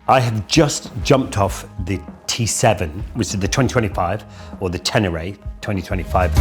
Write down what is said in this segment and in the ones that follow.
I have just jumped off the T7, which is the 2025, or the Tenere 2025.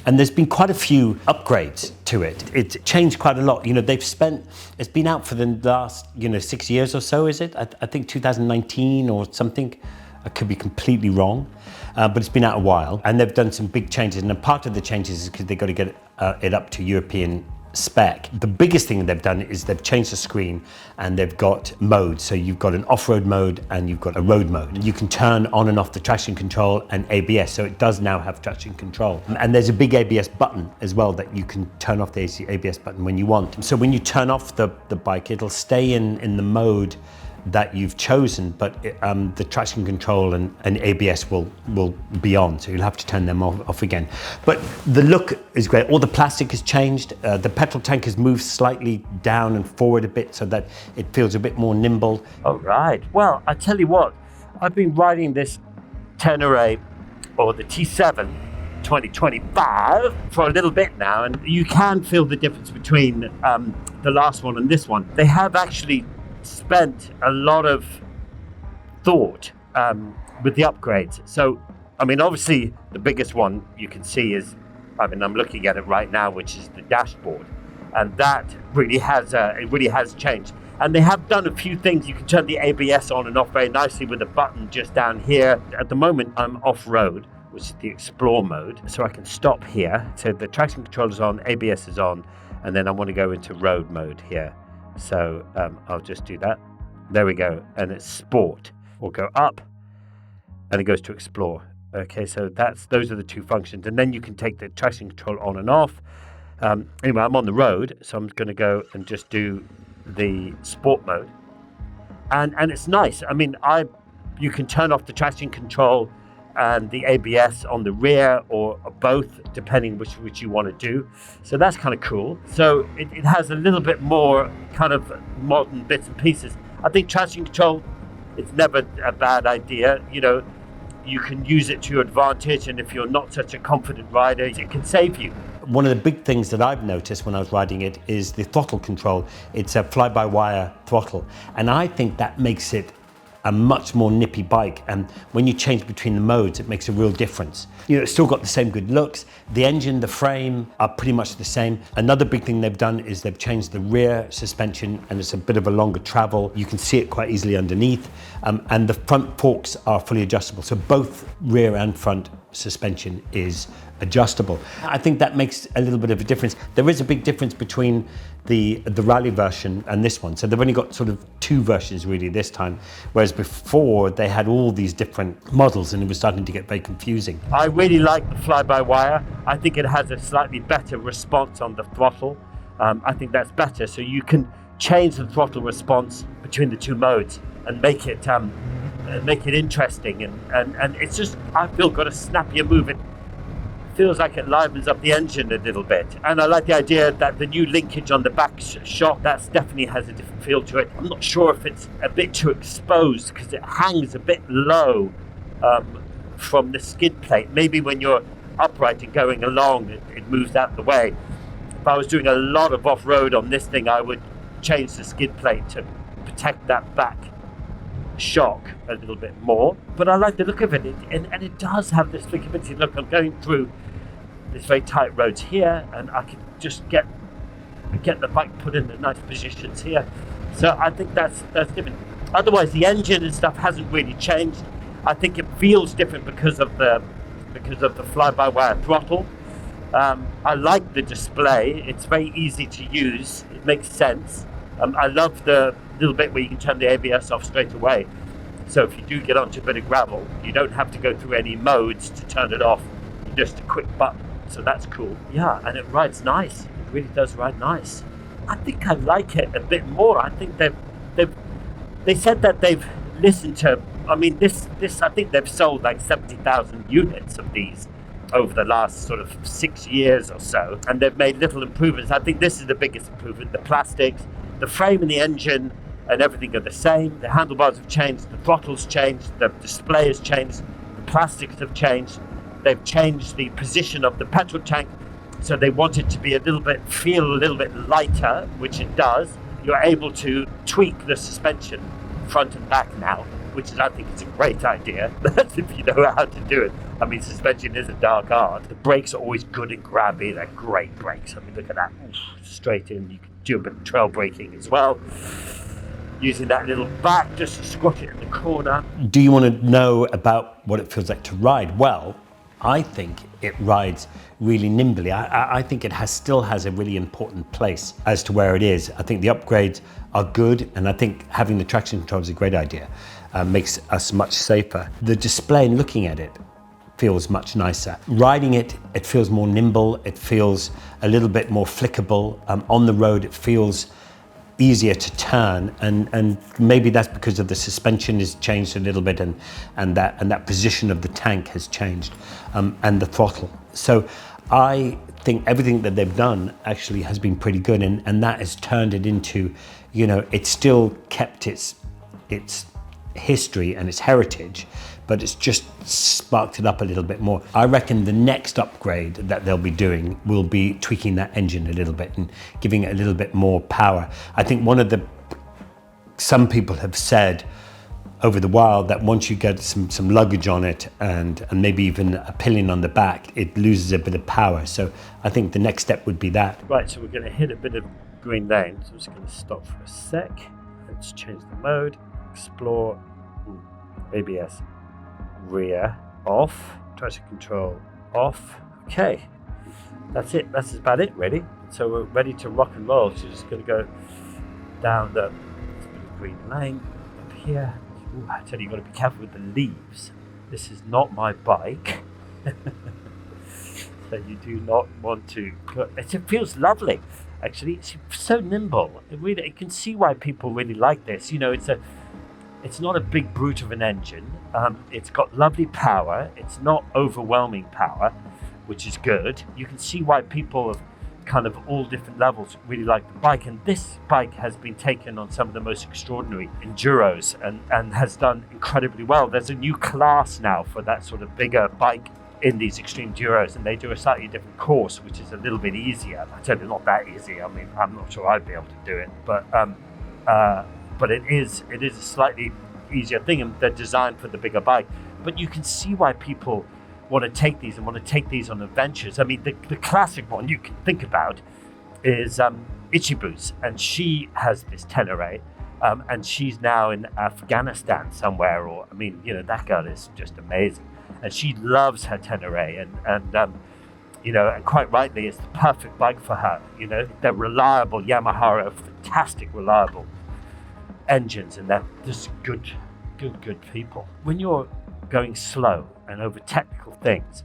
And there's been quite a few upgrades to it. It's changed quite a lot. You know, it's been out for the last, 6 years or so, is it? I think 2019 or something. I could be completely wrong, but it's been out a while. And they've done some big changes. And a part of the changes is because they've got to get it up to European spec. The biggest thing they've done is they've changed the screen and they've got modes. So you've got an off-road mode and you've got a road mode. You can turn on and off the traction control and ABS, so it does now have traction control. And there's a big ABS button as well that you can turn off the ABS button when you want. So when you turn off the bike, it'll stay in the mode that you've chosen, but the traction control and ABS will be on, so you'll have to turn them off again. But the look is great. All the plastic has changed. The petrol tank has moved slightly down and forward a bit so that it feels a bit more nimble. All right. Well, I tell you what, I've been riding this Tenere, or the T7 2025, for a little bit now, and you can feel the difference between the last one and this one. They have actually spent a lot of thought with the upgrades. So, I mean, obviously the biggest one you can see is, I'm looking at it right now, which is the dashboard, and that really has changed. And they have done a few things. You can turn the ABS on and off very nicely with a button just down here. At the moment, I'm off-road, which is the Explore mode, so I can stop here. So the traction control is on, ABS is on, and then I want to go into road mode here. So I'll just do that. There we go. And it's Sport. We'll go up and it goes to Explore. Okay, so those are the two functions. And then you can take the traction control on and off. Anyway, I'm on the road, so I'm going to go and just do the Sport mode. And it's nice. I mean, you can turn off the traction control and the ABS on the rear, or both, depending which you want to do. So that's kind of cool. So it has a little bit more kind of modern bits and pieces. I think traction control, it's never a bad idea. You can use it to your advantage, and if you're not such a confident rider, it can save you. One of the big things that I've noticed when I was riding it is the throttle control. It's a fly-by-wire throttle, and I think that makes it a much more nippy bike, and when you change between the modes, it makes a real difference. It's still got the same good looks. The engine, the frame are pretty much the same. Another big thing they've done is they've changed the rear suspension, and it's a bit of a longer travel. You can see it quite easily underneath, and the front forks are fully adjustable. So both rear and front suspension is adjustable. I think that makes a little bit of a difference. There is a big difference between the rally version and this one. So they've only got sort of two versions really this time, whereas before they had all these different models and it was starting to get very confusing. I really like the fly-by-wire. I think it has a slightly better response on the throttle. I think that's better. So you can change the throttle response between the two modes and make it interesting. And it's just, I feel, got a snappier move. It feels like it livens up the engine a little bit. And I like the idea that the new linkage on the back shock, that definitely has a different feel to it. I'm not sure if it's a bit too exposed because it hangs a bit low from the skid plate. Maybe when you're upright and going along, it moves out the way. If I was doing a lot of off-road on this thing, I would change the skid plate to protect that back shock a little bit more. But I like the look of it, and it does have this flexibility. Look, I'm going through these very tight roads here, and I can just get the bike put in the nice positions here. So I think that's different. Otherwise, the engine and stuff hasn't really changed. I think it feels different because of the fly-by-wire throttle. I like the display. It's very easy to use. It makes sense. I love the little bit where you can turn the ABS off straight away. So if you do get onto a bit of gravel, you don't have to go through any modes to turn it off. Just a quick button. So that's cool. Yeah, and it rides nice. It really does ride nice. I think I like it a bit more. I think they said that they've listened to. I mean, this I think they've sold like 70,000 units of these. over the last sort of 6 years or so, and they've made little improvements. I think this is the biggest improvement. The plastics, the frame and the engine and everything are the same. The handlebars have changed, the throttle's changed, the display has changed, the plastics have changed. They've changed the position of the petrol tank, so they want it to be feel a little bit lighter, which it does. You're able to tweak the suspension front and back now, which is, I think, is a great idea. That's if you know how to do it. I mean, suspension is a dark art. The brakes are always good and grabby. They're great brakes. I mean, look at that. Straight in. You can do a bit of trail braking as well, using that little back just to squat it in the corner. Do you want to know about what it feels like to ride? Well, I think it rides really nimbly. I think it still has a really important place as to where it is. I think the upgrades are good, and I think having the traction control is a great idea. Makes us much safer. The display and looking at it feels much nicer. Riding it, it feels more nimble. It feels a little bit more flickable. On the road, it feels easier to turn, and maybe that's because of the suspension has changed a little bit, and that position of the tank has changed, and the throttle. So I think everything that they've done actually has been pretty good, and that has turned it into, it's still kept its history and its heritage, but it's just sparked it up a little bit more. I reckon the next upgrade that they'll be doing will be tweaking that engine a little bit and giving it a little bit more power. I think some people have said over the while that once you get some luggage on it and maybe even a pillion on the back, it loses a bit of power. So I think the next step would be that. Right, so we're going to hit a bit of green lane. So I'm just going to stop for a sec. Let's change the mode. Explore, ABS, rear, off, traction control, off. Okay, that's it. That's about it, really. So we're ready to rock and roll. So just going to go down the green lane up here. Ooh, I tell you, you've got to be careful with the leaves. This is not my bike. So you do not want to. It feels lovely. Actually, it's so nimble. You can see why people really like this. It's not a big brute of an engine. It's got lovely power. It's not overwhelming power, which is good. You can see why people of kind of all different levels really like the bike. And this bike has been taken on some of the most extraordinary enduros and has done incredibly well. There's a new class now for that sort of bigger bike in these extreme duros, and they do a slightly different course, which is a little bit easier. I tell you, not that easy. I mean, I'm not sure I'd be able to do it, but it is a slightly easier thing, and they're designed for the bigger bike. But you can see why people want to take these on adventures. I mean, the classic one you can think about is Ichibu's, and she has this Tenere, and she's now in Afghanistan somewhere, that girl is just amazing, and she loves her Tenere, and quite rightly, it's the perfect bike for her. They're reliable. Yamaha are fantastic, reliable engines, and they're just good people. When you're going slow and over technical things,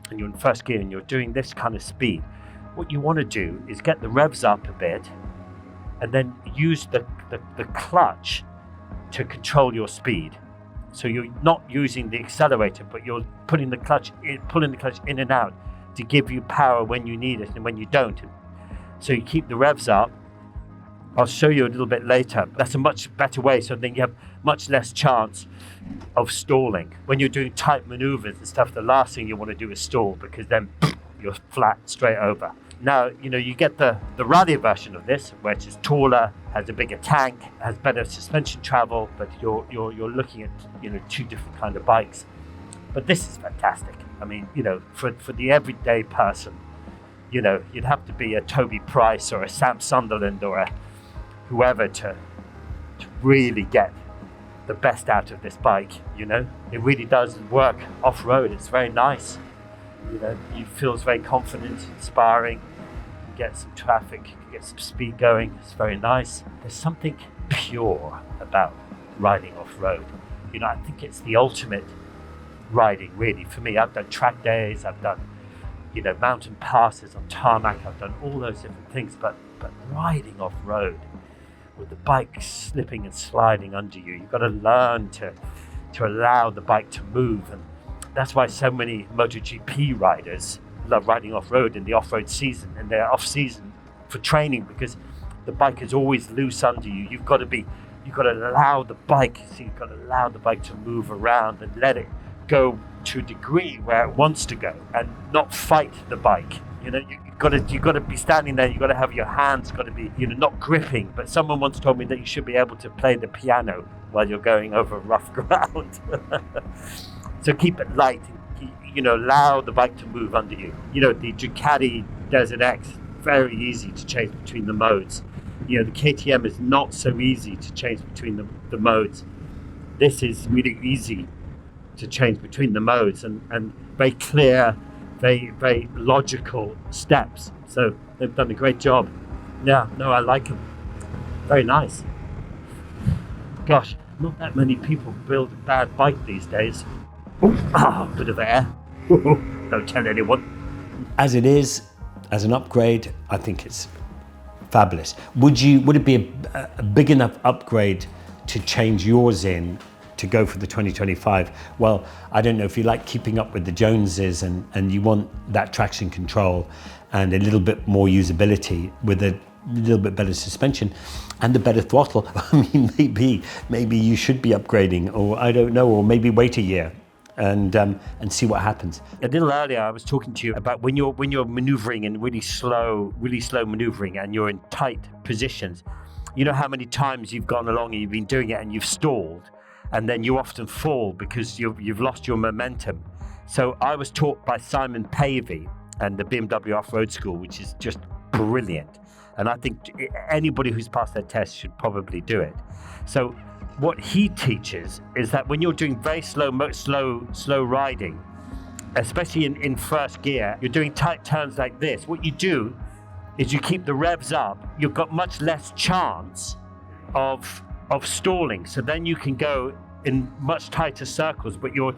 and you're in first gear and you're doing this kind of speed, what you want to do is get the revs up a bit, and then use the clutch to control your speed. So you're not using the accelerator, but you're pulling the clutch in and out to give you power when you need it and when you don't. So you keep the revs up. I'll show you a little bit later. That's a much better way, so then you have much less chance of stalling. When you're doing tight maneuvers and stuff, the last thing you want to do is stall, because then you're flat straight over. Now, you get the rally version of this, which is taller, has a bigger tank, has better suspension travel, but you're looking at, two different kind of bikes. But this is fantastic. I mean, for the everyday person, you'd have to be a Toby Price or a Sam Sunderland or a whoever to really get the best out of this bike. It really does work off-road. It's very nice. You feels very confident, inspiring. You get some traffic, you get some speed going. It's very nice. There's something pure about riding off-road. I think it's the ultimate riding, really. For me, I've done track days, I've done mountain passes on tarmac, I've done all those different things, but riding off-road with the bike slipping and sliding under you, you've got to learn to allow the bike to move, That's why so many MotoGP riders love riding off-road in the off-road season, and they're off-season for training, because the bike is always loose under you. You've got to allow the bike, to move around and let it go to a degree where it wants to go, and not fight the bike. You know, you've got to be standing there. You've got to have your hands got to be, not gripping. But someone once told me that you should be able to play the piano while you're going over rough ground. So keep it light. Allow the bike to move under you. The Ducati Desert X, very easy to change between the modes. The KTM is not so easy to change between the modes. This is really easy to change between the modes, and very clear, very logical steps. So they've done a great job. Yeah, no, I like them. Very nice. Gosh, not that many people build a bad bike these days. Bit of air. Don't tell anyone. As it is, as an upgrade, I think it's fabulous. Would it be a big enough upgrade to change yours in to go for the 2025? Well, I don't know if you like keeping up with the Joneses and you want that traction control and a little bit more usability with a little bit better suspension and a better throttle. I mean, maybe you should be upgrading, or I don't know, or maybe wait a year and see what happens. A little earlier, I was talking to you about when you're maneuvering in really slow maneuvering, and you're in tight positions. You know how many times you've gone along and you've been doing it and you've stalled, and then you often fall because you've lost your momentum. So I was taught by Simon Pavey and the BMW Off-Road School, which is just brilliant. And I think anybody who's passed their test should probably do it. So what he teaches is that when you're doing very slow riding, especially in first gear, you're doing tight turns like this. What you do is you keep the revs up. You've got much less chance of stalling. So then you can go in much tighter circles, but you're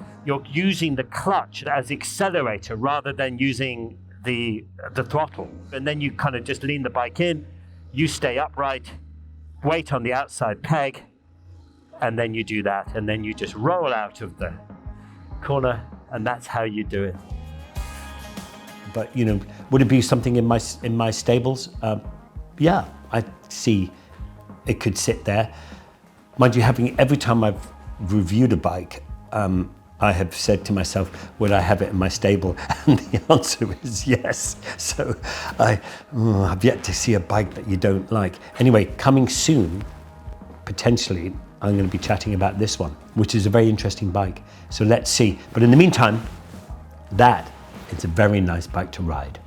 using the clutch as accelerator rather than using the throttle. And then you kind of just lean the bike in, you stay upright, weight on the outside peg, and then you do that, and then you just roll out of the corner, and that's how you do it. But would it be something in my stables? Yeah, I see it could sit there. Mind you, every time I've reviewed a bike, I have said to myself, would I have it in my stable? And the answer is yes. So I've yet to see a bike that you don't like. Anyway, coming soon, potentially, I'm going to be chatting about this one, which is a very interesting bike. So let's see. But in the meantime, it's a very nice bike to ride.